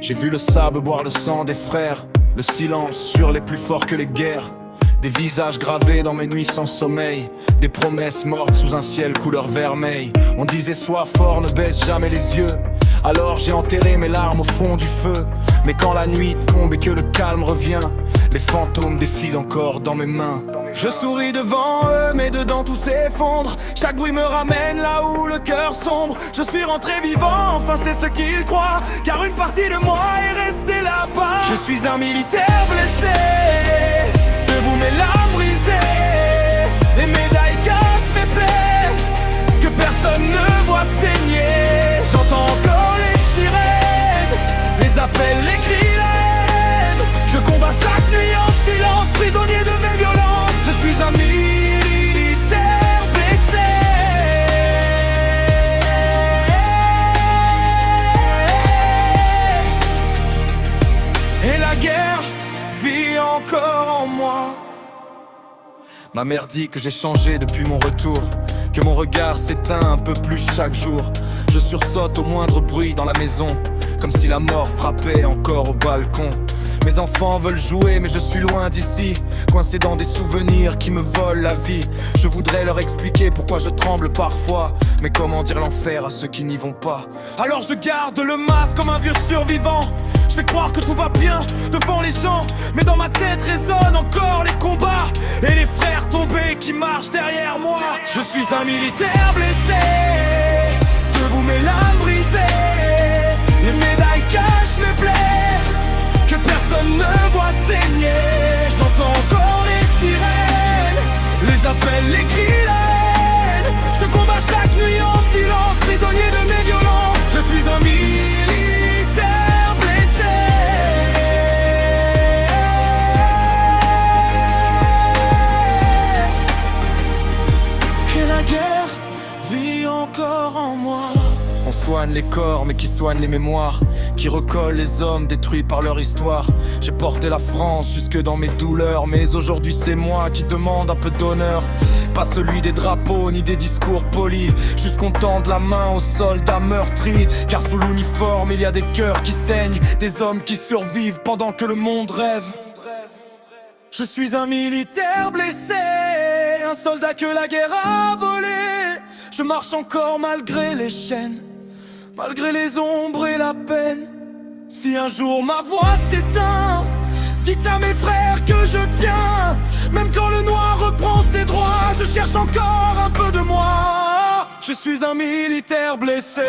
J'ai vu le sable boire le sang des frères, le silence sur les plus forts que les guerres. Des visages gravés dans mes nuits sans sommeil, des promesses mortes sous un ciel couleur vermeil. On disait sois fort, ne baisse jamais les yeux. Alors j'ai enterré mes larmes au fond du feu. Mais quand la nuit tombe et que le calme revient, les fantômes défilent encore dans mes mains. Je souris devant eux, mais dedans tout s'effondre. Chaque bruit me ramène là où le cœur sombre. Je suis rentré vivant, enfin c'est ce qu'ils croient, car une partie de moi est restée là-bas. Je suis un militaire blessé, debout mes larmes brisées. Les médailles cachent mes plaies, que personne ne voit saigner. J'entends encore les sirènes, les appels, les cris, la haine. Je combats chaque nuit en silence, prisonnier de mes violences. Je suis un militaire blessé. Et la guerre vit encore en moi. Ma mère dit que j'ai changé depuis mon retour, que mon regard s'éteint un peu plus chaque jour. Je sursaute au moindre bruit dans la maison, comme si la mort frappait encore au balcon. Mes enfants veulent jouer mais je suis loin d'ici, coincé dans des souvenirs qui me volent la vie. Je voudrais leur expliquer pourquoi je tremble parfois, mais comment dire l'enfer à ceux qui n'y vont pas? Alors je garde le masque comme un vieux survivant. Je fais croire que tout va bien devant les gens, mais dans ma tête résonnent encore les combats et les frères tombés qui marchent derrière moi. Je suis un militaire blessé, debout mes larmes brisées. Les médailles cachent mes plaies, que personne ne voit saigner. J'entends encore les sirènes, les appels, les cris, la haine. Je combats chaque nuit en silence, prisonnier de mes violences. Je suis un militaire blessé. Et la guerre vit encore en moi. On soigne les corps mais qui soigne les mémoires, qui recolle les hommes détruits par leur histoire. J'ai porté la France jusque dans mes douleurs, mais aujourd'hui c'est moi qui demande un peu d'honneur. Pas celui des drapeaux ni des discours polis, juste qu'on tende la main aux soldats meurtris. Car sous l'uniforme il y a des cœurs qui saignent, des hommes qui survivent pendant que le monde rêve. Je suis un militaire blessé, un soldat que la guerre a volé. Je marche encore malgré les chaînes, malgré les ombres et la peine. Si un jour ma voix s'éteint, dites à mes frères que je tiens. Même quand le noir reprend ses droits, je cherche encore un peu de moi. Je suis un militaire blessé.